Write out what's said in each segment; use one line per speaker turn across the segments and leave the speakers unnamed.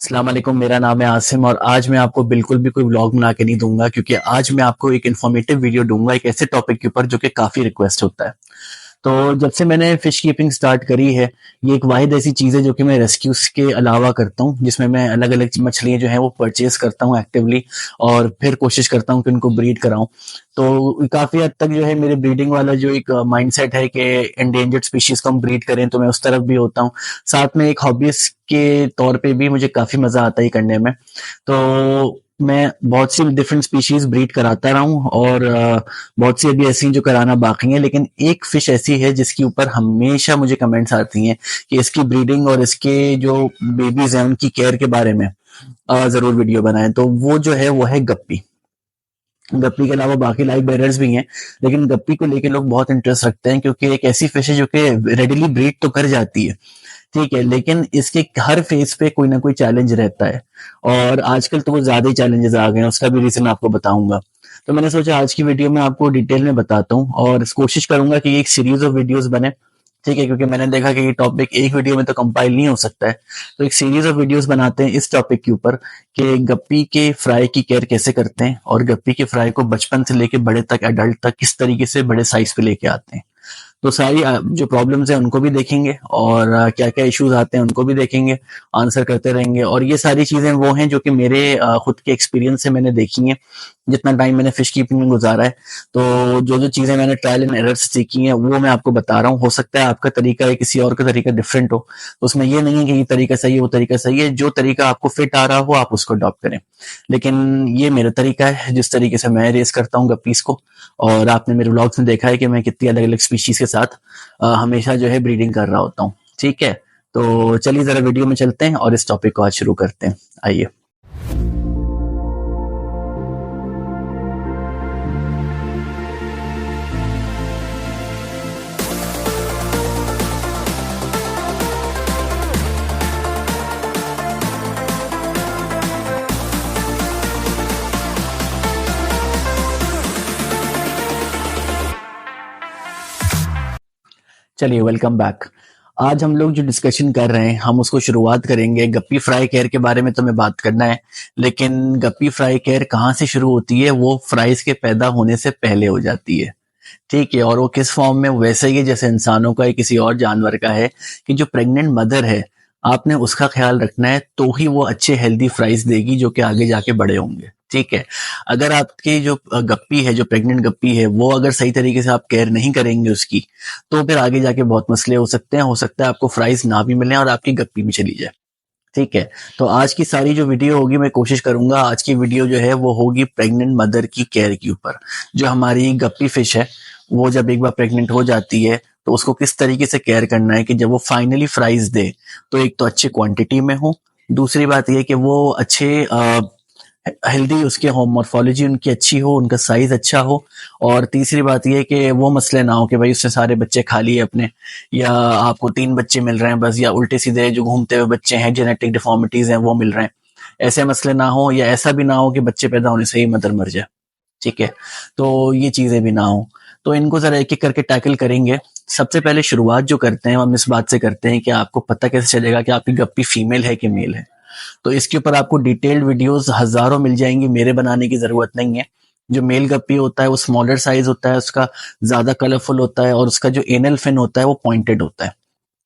अस्सलाम वालेकुम। मेरा नाम है आसिम और आज मैं आपको बिल्कुल भी कोई व्लॉग बना के नहीं दूंगा, क्योंकि आज मैं आपको एक इन्फॉर्मेटिव वीडियो दूंगा एक ऐसे टॉपिक के ऊपर जो कि काफी रिक्वेस्ट होता है। तो जब से मैंने फिश कीपिंग स्टार्ट करी है, ये एक वाहिद ऐसी चीज है जो कि मैं रेस्क्यूज के अलावा करता हूँ, जिसमें मैं अलग अलग मछलियां जो हैं वो परचेज करता हूँ एक्टिवली और फिर कोशिश करता हूँ कि उनको ब्रीड कराऊं। तो काफी हद तक जो है मेरे ब्रीडिंग वाला जो एक माइंडसेट है कि एंडेंजर्ड स्पीशीज को हम ब्रीड करें, तो मैं उस तरफ भी होता हूँ। साथ में एक हॉबीज के तौर पे भी मुझे काफी मजा आता है करने में। तो मैं बहुत सी डिफरेंट स्पीशीज ब्रीड कराता रहा हूँ और बहुत सी अभी ऐसी जो कराना बाकी है, लेकिन एक फिश ऐसी है जिसके ऊपर हमेशा मुझे कमेंट्स आती हैं कि इसकी ब्रीडिंग और इसके जो बेबीज हैं उनकी केयर के बारे में जरूर वीडियो बनाएं। तो वो है गप्पी। गप्पी के अलावा बाकी लाइव बेरर्स भी हैं, लेकिन गप्पी को लेके लोग बहुत इंटरेस्ट रखते हैं क्योंकि एक ऐसी फिश है जो कि रेडिली ब्रीड तो कर जाती है, ठीक है, लेकिन इसके हर फेज पे कोई ना कोई चैलेंज रहता है और आजकल तो वो ज्यादा ही चैलेंजेस आ गए हैं। उसका भी रीजन आपको बताऊंगा। तो मैंने सोचा आज की वीडियो में आपको डिटेल में बताता हूँ और कोशिश करूंगा कि एक सीरीज ऑफ वीडियोस बने, ठीक है, क्योंकि मैंने देखा कि ये टॉपिक एक वीडियो में तो कंपाइल नहीं हो सकता है। तो एक सीरीज ऑफ वीडियोस बनाते हैं इस टॉपिक के ऊपर कि गप्पी के फ्राई की केयर कैसे करते हैं और गप्पी के फ्राई को बचपन से लेके बड़े तक, एडल्ट तक किस तरीके से बड़े साइज पे लेके आते हैं। तो सारी जो प्रॉब्लम्स हैं उनको भी देखेंगे और क्या क्या इश्यूज आते हैं उनको भी देखेंगे, आंसर करते रहेंगे। और ये सारी चीजें वो हैं जो कि मेरे खुद के एक्सपीरियंस से मैंने देखी हैं, जितना टाइम मैंने फिश कीपिंग में गुजारा है। तो जो जो चीजें मैंने ट्रायल एंड एरर से सीखी हैं वो मैं आपको बता रहा हूँ। हो सकता है आपका तरीका या किसी और का तरीका डिफरेंट हो, तो उसमें ये नहीं है कि ये तरीका सही है वो तरीका सही है। जो तरीका आपको फिट आ रहा हो आप उसको अडॉप्ट करें, लेकिन ये मेरा तरीका है जिस तरीके से मैं रेस करता हूँ गप्पीज को। और आपने मेरे व्लॉग्स में देखा है कि मैं कितनी अलग अलग स्पीशीज के साथ हमेशा जो है ब्रीडिंग कर रहा होता हूँ, ठीक है। तो चलिए जरा वीडियो में चलते हैं और इस टॉपिक को आज शुरू करते हैं। आइए। चलिए, वेलकम बैक। आज हम लोग जो डिस्कशन कर रहे हैं हम उसको शुरुआत करेंगे गप्पी फ्राई केयर के बारे में। तो मैं बात करना है, लेकिन गप्पी फ्राई केयर कहाँ से शुरू होती है? वो फ्राइज के पैदा होने से पहले हो जाती है, ठीक है। और वो किस फॉर्म में? वैसे ही जैसे इंसानों का या किसी और जानवर का है कि जो प्रेग्नेंट मदर है आपने उसका ख्याल रखना है, तो ही वो अच्छे हेल्दी फ्राइज देगी जो कि आगे जाके बड़े होंगे, ठीक है। अगर आपकी जो गप्पी है, जो प्रेग्नेंट गप्पी है, वो अगर सही तरीके से आप केयर नहीं करेंगे उसकी, तो फिर आगे जाके बहुत मसले हो सकते हैं। हो सकता है आपको फ्राइज ना भी मिले और आपकी गप्पी भी चली जाए, ठीक है। तो आज की सारी जो वीडियो होगी, मैं कोशिश करूंगा आज की वीडियो जो है वो होगी प्रेग्नेंट मदर की केयर के ऊपर। जो हमारी गप्पी फिश है वो जब एक बार प्रेग्नेंट हो जाती है तो उसको किस तरीके से केयर करना है कि जब वो फाइनली फ्राइज दे तो एक तो अच्छे क्वांटिटी में हो, दूसरी बात ये कि वो अच्छे हेल्दी, उसके होम मॉर्फोलॉजी उनकी अच्छी हो, उनका साइज अच्छा हो, और तीसरी बात यह कि वो मसले ना हो कि भाई उससे सारे बच्चे खा लिए अपने, या आपको 3 बच्चे मिल रहे हैं बस, या उल्टे सीधे जो घूमते हुए बच्चे हैं, जेनेटिक डिफॉर्मिटीज हैं वो मिल रहे हैं। ऐसे मसले ना हो, या ऐसा भी ना हो कि बच्चे पैदा होने से ही मदर मर जाए, ठीक है। तो ये चीजें भी ना हो। तो इनको जरा एक एक करके टैकल करेंगे। सबसे पहले शुरुआत जो करते हैं हम इस बात से करते हैं कि आपको पता कैसे चलेगा कि आपकी गप्पी फीमेल है कि मेल है। तो इसके ऊपर आपको डिटेल्ड वीडियोस हजारों मिल जाएंगी, मेरे बनाने की जरूरत नहीं है। जो मेल गप्पी होता है वो स्मॉलर साइज होता है, उसका ज्यादा कलरफुल होता है और उसका जो एनल फिन होता है वो पॉइंटेड होता है,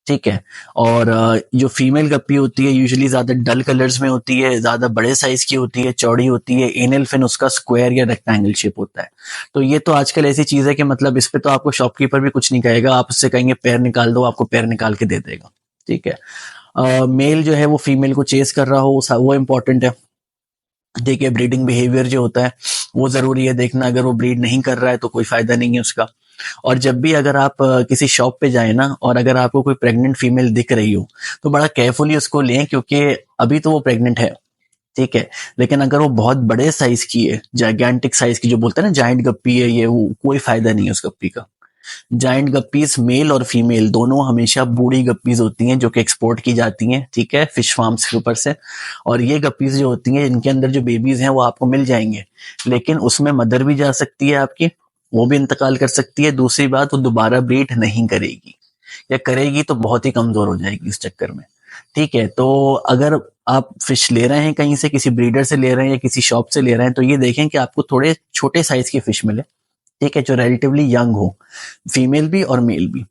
ठीक है। और जो फीमेल गप्पी होती है यूजुअली ज्यादा डल कलर्स में होती है, ज्यादा बड़े साइज की होती है, चौड़ी होती है, एनल फिन उसका स्क्वायर या रेक्टेंगल शेप होता है। तो ये तो आजकल ऐसी चीज है कि मतलब इस पे तो आपको शॉपकीपर भी कुछ नहीं कहेगा, आप उससे कहेंगे पैर निकाल दो, आपको पैर निकाल के दे देगा, ठीक है। मेल जो है वो फीमेल को चेस कर रहा हो वो इम्पोर्टेंट है, ठीक है। ब्रीडिंग बिहेवियर जो होता है वो जरूरी है देखना, अगर वो ब्रीड नहीं कर रहा है तो कोई फायदा नहीं है उसका। और जब भी अगर आप किसी शॉप पे जाए ना और अगर आपको कोई प्रेग्नेंट फीमेल दिख रही हो तो बड़ा केयरफुली उसको लें, क्योंकि अभी तो वो प्रेग्नेंट है, ठीक है, लेकिन अगर वो बहुत बड़े साइज की है, जाइगेंटिक साइज की जो बोलते हैं ना, जाइंट गप्पी है ये, वो कोई फायदा नहीं है उस गप्पी का। जाइंट गप्पीज मेल और फीमेल दोनों हमेशा बूढ़ी गप्पीज होती हैं जो कि एक्सपोर्ट की जाती हैं, ठीक है, फिश फार्म्स के ऊपर से। और ये गप्पीज जो होती हैं इनके अंदर जो बेबीज हैं वो आपको मिल जाएंगे, लेकिन उसमें मदर भी जा सकती है आपकी, वो भी इंतकाल कर सकती है। दूसरी बात, वो दोबारा ब्रीड नहीं करेगी, या करेगी तो बहुत ही कमजोर हो जाएगी इस चक्कर में, ठीक है। तो अगर आप फिश ले रहे हैं कहीं से, किसी ब्रीडर से ले रहे हैं या किसी शॉप से ले रहे हैं, तो ये देखें कि आपको थोड़े छोटे साइज की फिश मिले, ठीक है, जो रिलेटिवली यंग हो, फीमेल भी और मेल भी,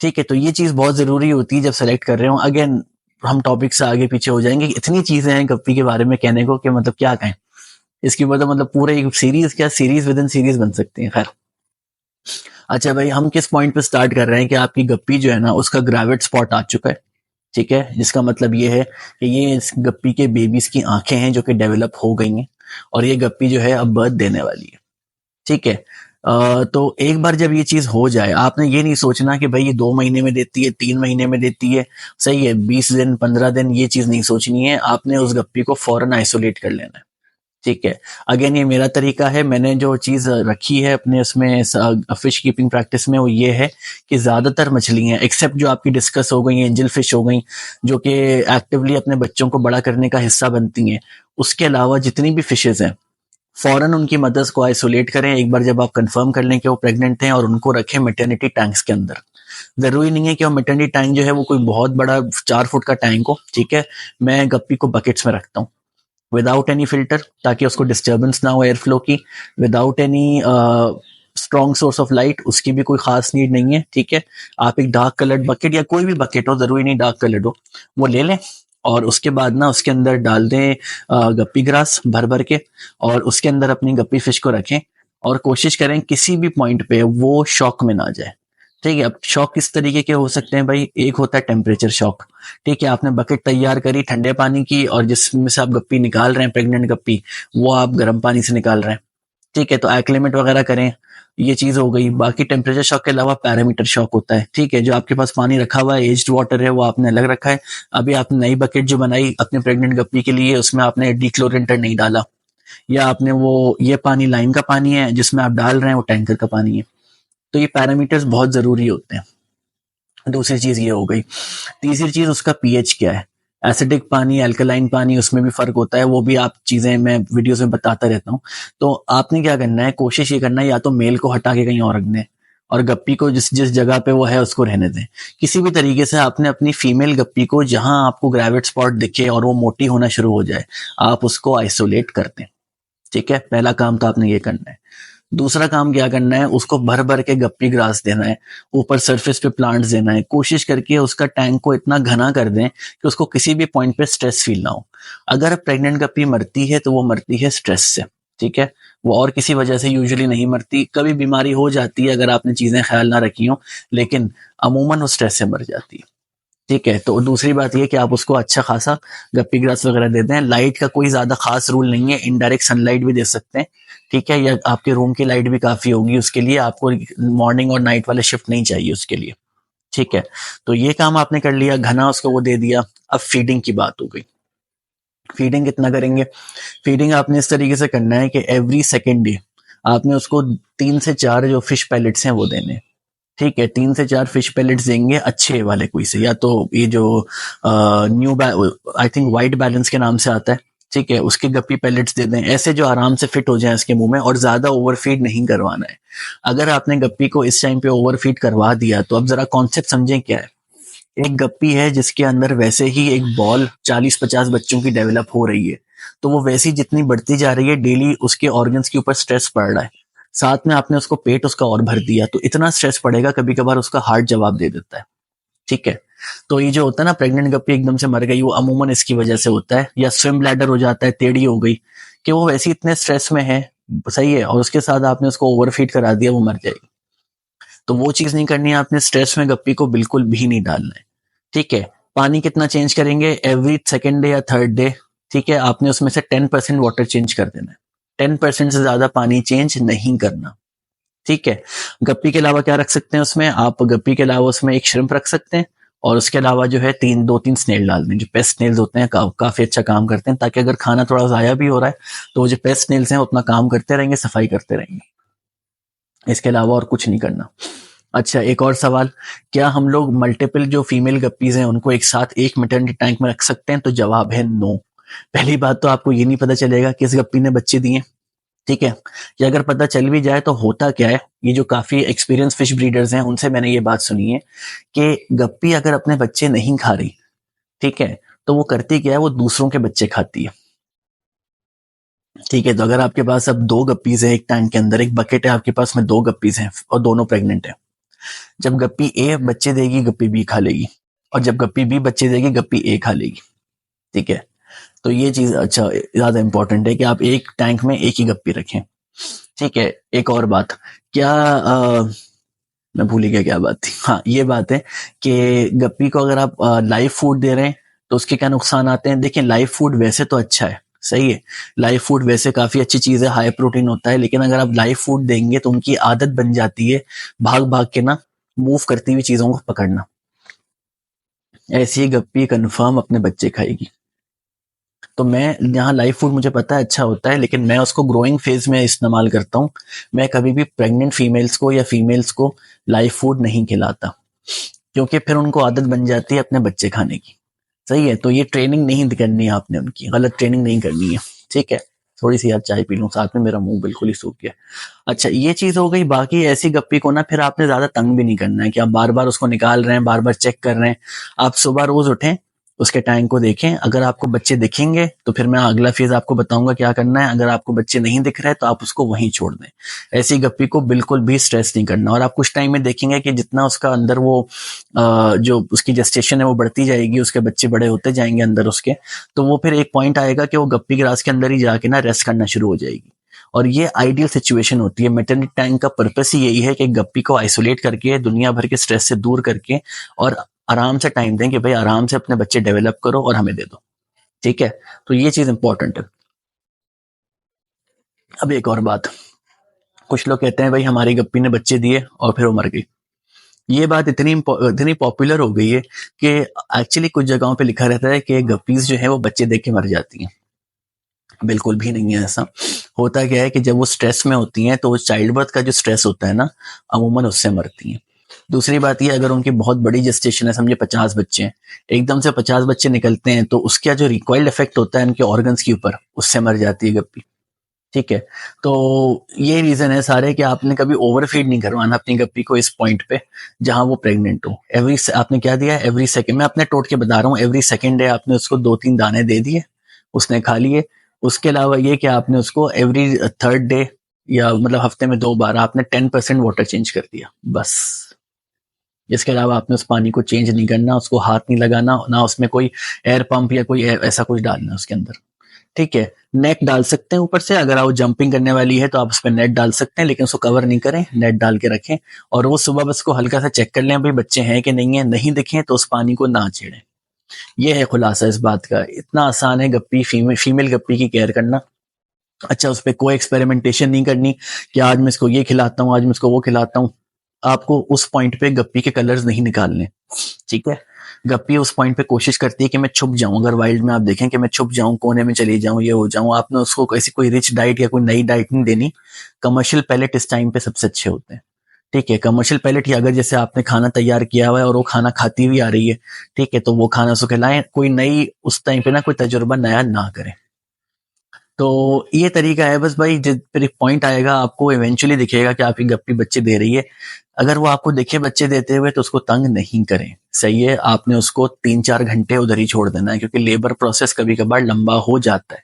ठीक है। तो ये चीज बहुत जरूरी होती है जब सेलेक्ट कर रहे हो। अगेन हम टॉपिक से आगे पीछे हो जाएंगे, इतनी चीजें हैं गप्पी के बारे में कहने को कि मतलब क्या कहें, इसकी वजह मतलब पूरे एक सीरीज, क्या सीरीज विद इन सीरीज बन सकती है। खैर, अच्छा भाई, हम किस पॉइंट पे स्टार्ट कर रहे हैं कि आपकी गप्पी जो है ना उसका ग्रेविड स्पॉट आ चुका है, ठीक है, जिसका मतलब ये है कि ये इस गप्पी के बेबीज की आंखें हैं जो कि डेवलप हो गई हैं और ये गप्पी जो है अब बर्थ देने वाली है, ठीक है। तो एक बार जब ये चीज हो जाए, आपने ये नहीं सोचना कि भाई ये 2 महीने में देती है, 3 महीने में देती है, सही है, 20 दिन 15 दिन, ये चीज नहीं सोचनी है। आपने उस गप्पी को फौरन आइसोलेट कर लेना है, ठीक है। अगेन ये मेरा तरीका है, मैंने जो चीज रखी है अपने उसमें फिश कीपिंग प्रैक्टिस में, वो ये है कि ज्यादातर मछलियां एक्सेप्ट जो आपकी डिस्कस हो गई, एंजल फिश हो गई, जो कि एक्टिवली अपने बच्चों को बड़ा करने का हिस्सा बनती हैं, उसके अलावा जितनी भी फिशेज हैं, फौरन उनकी मदर्स को आइसोलेट करें एक बार जब आप कंफर्म कर लें कि वो प्रेग्नेंट हैं, और उनको रखें मैटरनिटी टैंक्स के अंदर। जरूरी नहीं है कि वो मैटरनिटी टैंक जो है वो कोई बहुत बड़ा 4 फुट का टैंक हो, ठीक है। मैं गप्पी को बकेट्स में रखता हूँ विदाउट एनी फिल्टर, ताकि उसको डिस्टर्बेंस ना हो एयर फ्लो की, without any strong source of light, उसकी भी कोई खास नीड नहीं है, ठीक है। आप एक डार्क कलर्ड बकेट या कोई भी बकेट हो, जरूरी नहीं डार्क कलर्ड हो, वो ले लें और उसके बाद ना उसके अंदर डाल दें गप्पी ग्रास भर भर के, और उसके अंदर अपनी गप्पी फिश को रखें और कोशिश करें किसी भी पॉइंट पे वो शॉक में ना जाए, ठीक है। अब शॉक किस तरीके के हो सकते हैं भाई, एक होता है टेम्परेचर शॉक, ठीक है, आपने बकेट तैयार करी ठंडे पानी की और जिसमें से आप गप्पी निकाल रहे हैं, प्रेग्नेंट गप्पी, वो आप गर्म पानी से निकाल रहे हैं, ठीक है, तो एक्लिमेट वगैरह करें, ये चीज हो गई। बाकी टेम्परेचर शॉक के अलावा पैरामीटर शॉक होता है, ठीक है, जो आपके पास पानी रखा हुआ है, एज्ड वाटर है, वो आपने अलग रखा है। अभी आपने नई बकेट जो बनाई अपने प्रेग्नेंट गप्पी के लिए, उसमें आपने डीक्लोरेंटर नहीं डाला, या आपने वो ये पानी लाइन का पानी है जिसमें आप डाल रहे हैं वो टैंकर का पानी है, तो ये पैरामीटर्स बहुत जरूरी होते हैं। दूसरी चीज ये हो गई। तीसरी चीज उसका पीएच क्या है, एसिडिक पानी, अल्कलाइन पानी, उसमें भी फर्क होता है, वो भी आप चीजें मैं वीडियोस में बताता रहता हूँ। तो आपने क्या करना है, कोशिश ये करना है या तो मेल को हटा के कहीं और रख दें और गप्पी को जिस जिस जगह पे वो है उसको रहने दें। किसी भी तरीके से आपने अपनी फीमेल गप्पी को जहां आपको ग्रेविड स्पॉट दिखे और वो मोटी होना शुरू हो जाए, आप उसको आइसोलेट कर दें, ठीक है। पहला काम तो आपने ये करना है। दूसरा काम क्या करना है, उसको भर भर के गप्पी ग्रास देना है, ऊपर सरफेस पे प्लांट्स देना है। कोशिश करके उसका टैंक को इतना घना कर दें कि उसको किसी भी पॉइंट पे स्ट्रेस फील ना हो। अगर प्रेग्नेंट गप्पी मरती है तो वो मरती है स्ट्रेस से, ठीक है, वो और किसी वजह से यूजुअली नहीं मरती। कभी बीमारी हो जाती है अगर आपने चीजें ख्याल ना रखी हो, लेकिन अमूमन वो स्ट्रेस से मर जाती है, ठीक है। तो दूसरी बात ये कि आप उसको अच्छा खासा गप्पी ग्रास वगैरह देते हैं। लाइट का कोई ज्यादा खास रूल नहीं है, इनडायरेक्ट सनलाइट भी दे सकते हैं, ठीक है, या आपके रूम की लाइट भी काफी होगी उसके लिए, आपको मॉर्निंग और नाइट वाले शिफ्ट नहीं चाहिए उसके लिए, ठीक है। तो ये काम आपने कर लिया, घना उसको वो दे दिया। अब फीडिंग की बात हो गई। फीडिंग कितना करेंगे, फीडिंग आपने इस तरीके से करना है कि एवरी सेकेंड डे आपने उसको 3 से 4 जो फिश पैलेट्स हैं वो देने, ठीक है। 3 से 4 फिश पैलेट्स देंगे अच्छे वाले कोई से, या तो ये जो new I think white balance के नाम से आता है, ठीक है, उसके गप्पी पैलेट्स दे दें, ऐसे जो आराम से फिट हो जाए इसके मुंह में, और ज्यादा ओवरफीड नहीं करवाना है। अगर आपने गप्पी को इस टाइम पे ओवरफीड करवा दिया तो अब जरा कॉन्सेप्ट समझें क्या है। एक गप्पी है जिसके अंदर वैसे ही एक बॉल 40-50 बच्चों की डेवलप हो रही है, तो वो वैसी जितनी बढ़ती जा रही है डेली उसके ऑर्गन्स के ऊपर स्ट्रेस पड़ रहा है, साथ में आपने उसको पेट उसका और भर दिया, तो इतना स्ट्रेस पड़ेगा कभी कभार उसका हार्ट जवाब दे देता है, ठीक है। तो ये जो होता है ना प्रेग्नेंट गप्पी एकदम से मर गई, वो अमूमन इसकी वजह से होता है, या स्विम ब्लैडर हो जाता है, टेढ़ी हो गई, कि वो वैसे इतने स्ट्रेस में है, सही है, और उसके साथ आपने उसको ओवरफीड करा दिया, वो मर जाएगी। तो वो चीज नहीं करनी है, आपने स्ट्रेस में गप्पी को बिल्कुल भी नहीं डालना है, ठीक है। पानी कितना चेंज करेंगे, एवरी सेकेंड डे या थर्ड डे, ठीक है। आपने उसमें से 10% वाटर चेंज कर देना है, 10% से ज्यादा पानी चेंज नहीं करना, ठीक है। गप्पी के अलावा क्या रख सकते हैं उसमें, आप गप्पी के अलावा उसमें एक श्रिम्प रख सकते हैं, और उसके अलावा जो है 2-3 स्नेल डाल दें, जो पेस्ट स्नेल्स होते हैं काफी अच्छा काम करते हैं, ताकि अगर खाना थोड़ा जाया भी हो रहा है तो वो जो पेस्ट स्नेल्स हैं उतना काम करते रहेंगे, सफाई करते रहेंगे। इसके अलावा और कुछ नहीं करना। अच्छा, एक और सवाल, क्या हम लोग मल्टीपल जो फीमेल गप्पीज हैं उनको एक साथ एक मैटरनिटी टैंक में रख सकते हैं? तो जवाब है नो। पहली बात तो आपको ये नहीं पता चलेगा किस गप्पी ने बच्चे दिए, ठीक है। या अगर पता चल भी जाए तो होता क्या है, ये जो काफी एक्सपीरियंस फिश ब्रीडर्स हैं उनसे मैंने ये बात सुनी है कि गप्पी अगर अपने बच्चे नहीं खा रही, ठीक है, तो वो करती क्या है, वो दूसरों के बच्चे खाती है। ठीक है, तो अगर आपके पास अब 2 गप्पीज़ हैं एक टैंक के अंदर, एक बकेट है आपके पास में 2 गप्पीज़ हैं और दोनों प्रेग्नेंट हैं। जब गप्पी ए बच्चे देगी, गप्पी बी खा लेगी, और जब गप्पी बी बच्चे देगी, गप्पी ए खा लेगी। ठीक है, तो ये चीज अच्छा ज्यादा इंपॉर्टेंट है कि आप एक टैंक में एक ही गप्पी रखें। ठीक है, एक और बात, क्या मैं भूल ही गया क्या बात थी। हाँ, ये बात है कि गप्पी को अगर आप लाइव फूड दे रहे हैं तो उसके क्या नुकसान आते हैं। देखिए, लाइव फूड वैसे तो अच्छा है, सही है, लाइव फूड वैसे काफी अच्छी चीज है, हाई प्रोटीन होता है, लेकिन अगर आप लाइव फूड देंगे तो उनकी आदत बन जाती है भाग भाग के ना मूव करती हुई चीजों को पकड़ना। ऐसी ही गप्पी कंफर्म अपने बच्चे खाएगी। तो मैं यहाँ लाइव फूड मुझे पता है अच्छा होता है, लेकिन मैं उसको ग्रोइंग फेज में इस्तेमाल करता हूँ। मैं कभी भी प्रेग्नेंट फीमेल्स को या फीमेल्स को लाइव फूड नहीं खिलाता, क्योंकि फिर उनको आदत बन जाती है अपने बच्चे खाने की। सही है, तो ये ट्रेनिंग नहीं करनी है आपने, उनकी गलत ट्रेनिंग नहीं करनी है। ठीक है, थोड़ी सी यार चाय पी लूं, साथ में मेरा मुंह बिल्कुल ही सूख गया। अच्छा, ये चीज हो गई। बाकी ऐसी गप्पी को ना फिर आपने ज्यादा तंग भी नहीं करना है कि आप बार बार उसको निकाल रहे हैं, बार बार चेक कर रहे हैं। आप सुबह रोज उठें, उसके टैंक को देखें, अगर आपको बच्चे दिखेंगे तो फिर मैं अगला फेज आपको बताऊंगा क्या करना है। अगर आपको बच्चे नहीं दिख रहे तो आप उसको वहीं छोड़ दें। ऐसी गप्पी को बिल्कुल भी स्ट्रेस नहीं करना, और आप कुछ टाइम में देखेंगे कि जितना उसका अंदर वो जो उसकी जेस्टेशन है वो बढ़ती जाएगी, उसके बच्चे बड़े होते जाएंगे अंदर उसके, तो वो फिर एक पॉइंट आएगा कि वो गप्पी ग्रास के अंदर ही जाके ना रेस्ट करना शुरू हो जाएगी। और ये आइडियल सिचुएशन होती है। मैटरनिटी टैंक का पर्पस ही यही है कि गप्पी को आइसोलेट करके, दुनिया भर के स्ट्रेस से दूर करके, और आराम से टाइम दें कि भाई आराम से अपने बच्चे डेवलप करो और हमें दे दो। ठीक है, तो ये चीज इंपॉर्टेंट है। अब एक और बात, कुछ लोग कहते हैं भाई हमारी गप्पी ने बच्चे दिए और फिर वो मर गई। ये बात इतनी पॉपुलर हो गई है कि एक्चुअली कुछ जगहों पे लिखा रहता है कि गप्पीज जो है वो बच्चे देख के मर जाती हैं। बिल्कुल भी नहीं है ऐसा। होता क्या है कि जब वो स्ट्रेस में होती हैं तो चाइल्ड बर्थ का जो स्ट्रेस होता है ना, अमूमन उससे मरती हैं। दूसरी बात ये, अगर उनकी बहुत बड़ी जेस्टेशन है, समझे 50 बच्चे हैं, एकदम से 50 बच्चे निकलते हैं, तो उसका जो रिकॉइल्ड इफेक्ट होता है उनके ऑर्गन्स के ऊपर, उससे मर जाती है गप्पी। ठीक है, तो ये रीजन है सारे कि आपने कभी ओवरफीड नहीं करवाना अपनी गप्पी को इस पॉइंट पे जहां वो प्रेग्नेंट हो। आपने क्या दिया, एवरी सेकंड, मैं अपने टोट के बता रहा हूँ, एवरी सेकंड डे आपने उसको 2-3 दाने दे दिए, उसने खा लिए। उसके अलावा ये कि आपने उसको एवरी थर्ड डे या मतलब हफ्ते में 2 बार आपने 10% वाटर चेंज कर दिया, बस। इसके अलावा आपने उस पानी को चेंज नहीं करना, उसको हाथ नहीं लगाना, ना उसमें कोई एयर पंप या कोई ऐसा कुछ डालना उसके अंदर। ठीक है, नेट डाल सकते हैं ऊपर से, अगर आप जंपिंग करने वाली है तो आप उस पर नेट डाल सकते हैं, लेकिन उसको कवर नहीं करें, नेट डाल के रखें। और रोज सुबह बस को हल्का सा चेक कर लें भाई बच्चे हैं कि नहीं है, नहीं दिखे तो उस पानी को ना छेड़ें। ये है खुलासा इस बात का। इतना आसान है गप्पी, फीमेल गप्पी की केयर करना। अच्छा, उस पर कोई एक्सपेरिमेंटेशन नहीं करनी कि आज मैं इसको ये खिलाता हूँ, आज मैं इसको वो खिलाता हूँ। आपको उस पॉइंट पे गप्पी के कलर्स नहीं निकालने। ठीक है, गप्पी उस पॉइंट पे कोशिश करती है कि मैं छुप जाऊं। अगर वाइल्ड में आप देखें कि मैं छुप जाऊं, कोने में चली जाऊं, ये हो जाऊं, आपने उसको ऐसी कोई रिच डाइट या कोई नई डाइट नहीं देनी। कमर्शियल पैलेट इस टाइम पे सबसे अच्छे होते हैं। ठीक है, कमर्शियल पैलेट, या अगर जैसे आपने खाना तैयार किया हुआ है और वो खाना खाती हुई आ रही है, ठीक है, तो वो खाना उसको खिलाएं। कोई नई उस टाइम पे ना कोई तजुर्बा नया ना करें। तो ये तरीका है बस भाई। जब फिर एक पॉइंट आएगा, आपको इवेंचुअली दिखेगा कि आपकी गप्पी बच्चे दे रही है। अगर वो आपको दिखे बच्चे देते हुए तो उसको तंग नहीं करें। सही है, आपने उसको 3-4 घंटे उधर ही छोड़ देना है, क्योंकि लेबर प्रोसेस कभी कभार लंबा हो जाता है।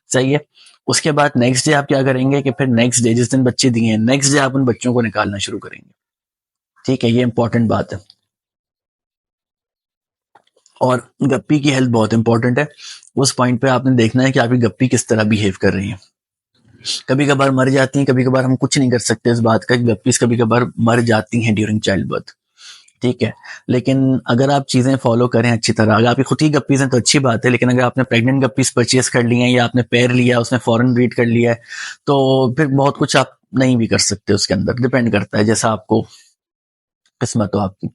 सही है, उसके बाद नेक्स्ट डे आप क्या करेंगे कि फिर नेक्स्ट डे जिस दिन बच्चे दिए हैं, नेक्स्ट डे आप उन बच्चों को निकालना शुरू करेंगे। ठीक है, ये इंपॉर्टेंट बात है। और गप्पी की हेल्थ बहुत इंपॉर्टेंट है। उस पॉइंट पे आपने देखना है कि आपकी गप्पी किस तरह बिहेव कर रही है। कभी कभार मर जाती हैं, कभी कभार हम कुछ नहीं कर सकते इस बात का, गप्पीज कभी कभार मर जाती हैं ड्यूरिंग चाइल्ड बर्थ। ठीक है, लेकिन अगर आप चीजें फॉलो करें अच्छी तरह, अगर आपकी खुद की गप्पीज हैं तो अच्छी बात है, लेकिन अगर आपने प्रेग्नेंट गप्पीज परचेज कर ली हैं या आपने पेयर लिया, उसने फॉरेन ब्रीड कर लिया है, तो फिर बहुत कुछ आप नहीं भी कर सकते उसके अंदर। डिपेंड करता है जैसा आपको किस्मत हो आपकी।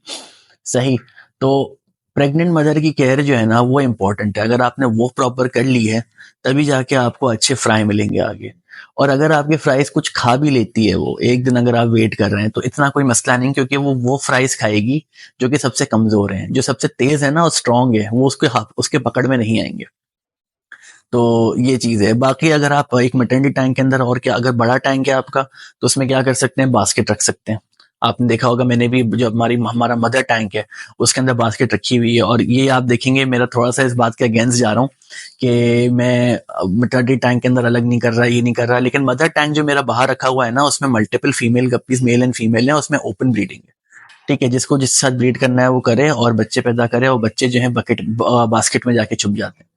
सही, तो प्रेग्नेंट मदर की केयर जो है ना वो इम्पोर्टेंट है। अगर आपने वो प्रॉपर कर ली है तभी जाके आपको अच्छे फ्राई मिलेंगे आगे। और अगर आपके फ्राइज कुछ खा भी लेती है वो एक दिन, अगर आप वेट कर रहे हैं तो इतना कोई मसला नहीं, क्योंकि वो फ्राइज खाएगी जो कि सबसे कमजोर हैं। जो सबसे तेज है ना और स्ट्रांग है वो उसके पकड़ में नहीं आएंगे। तो ये चीज है। बाकी अगर आप एक मैटरनिटी टैंक के अंदर, और क्या अगर बड़ा टैंक है आपका, तो उसमें क्या कर सकते हैं, बास्केट रख सकते हैं। आपने देखा होगा, मैंने भी जो हमारा मदर टैंक है उसके अंदर बास्केट रखी हुई है। और ये आप देखेंगे मेरा थोड़ा सा इस बात के अगेंस्ट जा रहा हूँ कि मैं मैटरनिटी टैंक के अंदर अलग नहीं कर रहा, ये नहीं कर रहा, लेकिन मदर टैंक जो मेरा बाहर रखा हुआ है ना, उसमें multiple female गप्पीज, male and female है, उसमें ओपन ब्रीडिंग है। ठीक है, जिसको जिसके साथ ब्रीड करना है वो करे और बच्चे पैदा करे, और बच्चे जो है बास्केट में जाके छुप जाते हैं।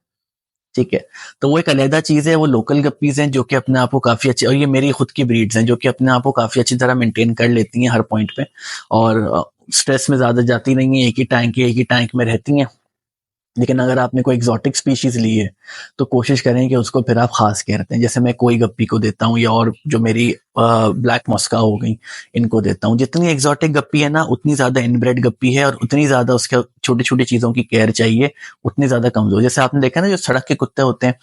ठीक है, तो वो एक अलहदा चीज है। वो लोकल गप्पीज हैं जो कि अपने आप को काफी अच्छे, और ये मेरी खुद की ब्रीड्स हैं जो कि अपने आप को काफी अच्छी तरह मेंटेन कर लेती हैं हर पॉइंट पे, और स्ट्रेस में ज्यादा जाती नहीं है, एक ही टैंक में रहती हैं। लेकिन अगर आपने कोई एग्जॉटिक स्पीशीज ली है तो कोशिश करें कि उसको फिर आप खास केयर दें। जैसे मैं कोई गप्पी को देता हूँ, या और जो मेरी ब्लैक मॉस्का हो गई, इनको देता हूँ। जितनी एग्जॉटिक गप्पी है ना, उतनी ज्यादा इनब्रेड गप्पी है, और उतनी ज्यादा उसके छोटी छोटी चीजों की केयर चाहिए, उतनी ज्यादा कमजोर। जैसे आपने देखा ना, जो सड़क के कुत्ते होते हैं,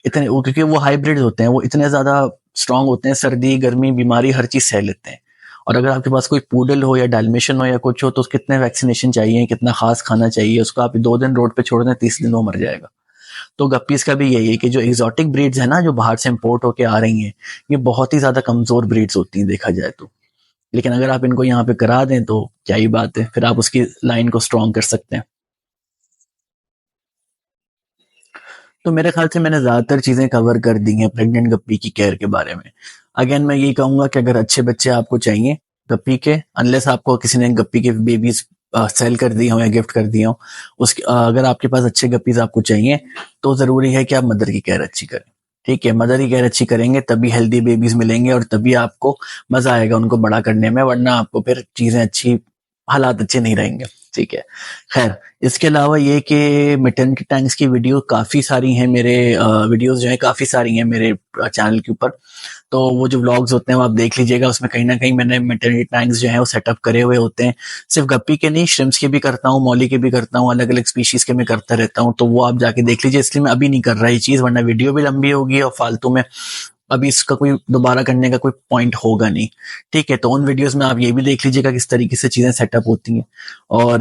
इतने क्योंकि वो हाइब्रिड होते हैं, वो इतने ज्यादा स्ट्रांग होते हैं, सर्दी गर्मी बीमारी हर चीज सह लेते हैं। और अगर आपके पास कोई पूडल हो या डालमेशन हो या कुछ हो, तो कितने वैक्सीनेशन चाहिए, कितना खास खाना चाहिए उसको। आप 2 दिन रोड पे छोड़ दें, 30 दिन वो मर जाएगा। तो गप्पीज का भी यही है कि जो एग्जॉटिक ब्रीड्स है ना, जो बाहर से इंपोर्ट होके आ रही हैं, ये बहुत ही ज्यादा कमजोर ब्रीड्स होती हैं देखा जाए तो। लेकिन अगर आप इनको यहाँ पे करा दें तो क्या ही बात है, फिर आप उसकी लाइन को स्ट्रॉन्ग कर सकते हैं। तो मेरे ख्याल से मैंने ज्यादातर चीजें कवर कर दी हैं प्रेग्नेंट गप्पी की केयर के बारे में। अगेन मैं यही कहूंगा कि अगर अच्छे बच्चे आपको चाहिए गप्पी के, अनलेस आपको किसी ने गप्पी के बेबीज सेल कर दिए हो या गिफ्ट कर दिए हो, अगर आपके पास अच्छे गप्पीज आपको चाहिए, तो जरूरी है कि आप मदर की केयर अच्छी करें। ठीक है, मदर की केयर अच्छी करेंगे तभी हेल्दी बेबीज मिलेंगे, और तभी आपको मजा आएगा उनको बड़ा करने में, वरना आपको फिर चीजें अच्छी, हालात अच्छे नहीं रहेंगे। ठीक है, खैर इसके अलावा ये कि मैटरनिटी टैंक्स की वीडियो काफ़ी सारी हैं मेरे, वीडियोस जो है काफ़ी सारी हैं मेरे चैनल के ऊपर। तो वो जो व्लॉग्स होते हैं वो आप देख लीजिएगा, उसमें कहीं ना कहीं मैंने मैटरनिटी टैंक्स जो है वो सेटअप करे हुए होते हैं। सिर्फ गप्पी के नहीं, श्रिम्प्स के भी करता हूँ, मौली के भी करता हूँ, अलग अलग स्पीशीज के मैं करता रहता हूँ। तो वो आप जाके देख लीजिए, इसलिए मैं अभी नहीं कर रहा ये चीज़, वरना वीडियो भी लंबी होगी और फालतू में अभी इसका कोई दोबारा करने का कोई पॉइंट होगा नहीं। ठीक है, तो उन वीडियोस में आप ये भी देख लीजिएगा किस तरीके से चीजें सेटअप होती हैं। और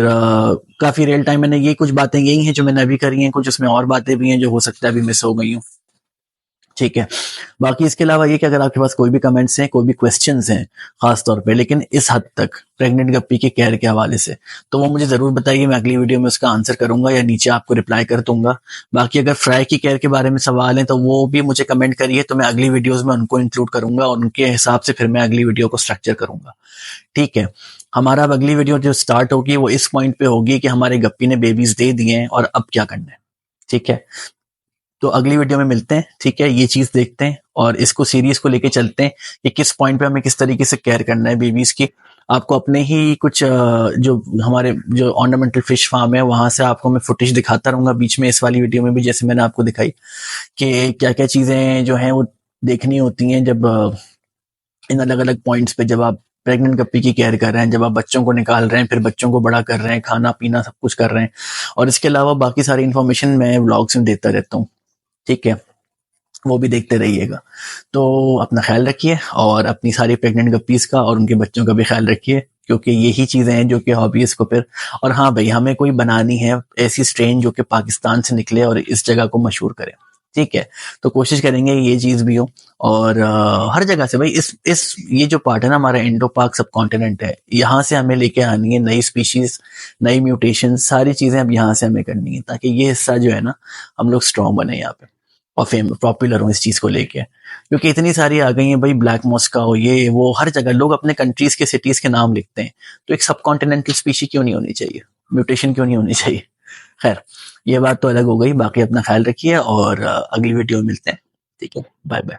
काफी रियल टाइम मैंने ये कुछ बातें यही हैं जो मैंने अभी करी हैं, कुछ उसमें और बातें भी हैं जो हो सकता है अभी मिस हो गई हूँ। ठीक है, बाकी इसके अलावा ये कि अगर आपके पास कोई भी कमेंट्स हैं, कोई भी क्वेश्चंस हैं खास तौर पे, लेकिन इस हद तक प्रेग्नेंट गप्पी के केयर के हवाले से, तो वो मुझे जरूर बताइए, मैं अगली वीडियो में उसका आंसर करूंगा या नीचे आपको रिप्लाई कर दूंगा। बाकी अगर फ्राई की केयर के बारे में सवाल है तो वो भी मुझे कमेंट करिए, तो मैं अगली वीडियोज में उनको इंक्लूड करूंगा, और उनके हिसाब से फिर मैं अगली वीडियो को स्ट्रक्चर करूंगा। ठीक है, हमारा अब अगली वीडियो जो स्टार्ट होगी वो इस पॉइंट पे होगी कि हमारे गप्पी ने बेबीज दे दिए हैं और अब क्या करना है। ठीक है, तो अगली वीडियो में मिलते हैं। ठीक है, ये चीज देखते हैं और इसको सीरीज को लेके चलते हैं कि किस पॉइंट पे हमें किस तरीके से केयर करना है बेबीज की। आपको अपने ही कुछ जो हमारे जो ऑर्नामेंटल फिश फार्म है वहां से आपको मैं फुटेज दिखाता रहूंगा बीच में, इस वाली वीडियो में भी जैसे मैंने आपको दिखाई कि क्या क्या चीजें जो हैं वो देखनी होती हैं जब इन अलग अलग पॉइंट्स पे, जब आप प्रेग्नेंट गप्पी की केयर कर रहे हैं, जब आप बच्चों को निकाल रहे हैं, फिर बच्चों को बड़ा कर रहे हैं, खाना पीना सब कुछ कर रहे हैं। और इसके अलावा बाकी सारी इन्फॉर्मेशन मैं व्लॉग्स में देता रहता हूँ। ठीक है, वो भी देखते रहिएगा। तो अपना ख्याल रखिए, और अपनी सारी प्रेग्नेंट गप्पीज का और उनके बच्चों का भी ख्याल रखिए, क्योंकि यही चीजें हैं जो कि हॉबीज को फिर, और हाँ भाई, हमें कोई बनानी है ऐसी स्ट्रेन जो कि पाकिस्तान से निकले और इस जगह को मशहूर करे। ठीक है, तो कोशिश करेंगे ये चीज भी हो। और हर जगह से भाई, इस ये जो पार्ट है ना हमारा इंडो पाक सब कॉन्टिनेंट है, यहाँ से हमें लेके आनी है नई स्पीशीज, नई म्यूटेशन, सारी चीजें अब यहाँ से हमें करनी है, ताकि ये हिस्सा जो है ना हम लोग स्ट्रॉन्ग बने यहाँ पे और पॉपुलर हो इस चीज को लेके। क्योंकि इतनी सारी आ गई हैं भाई, ब्लैक मॉस्का हो, ये वो, हर जगह लोग अपने कंट्रीज के सिटीज के नाम लिखते हैं। तो एक सब कॉन्टिनेंटल स्पीशी क्यों नहीं होनी चाहिए, म्यूटेशन क्यों नहीं होनी चाहिए। खैर, ये बात तो अलग हो गई। बाकी अपना ख्याल रखिए और अगली वीडियो में मिलते हैं। ठीक है, बाय बाय।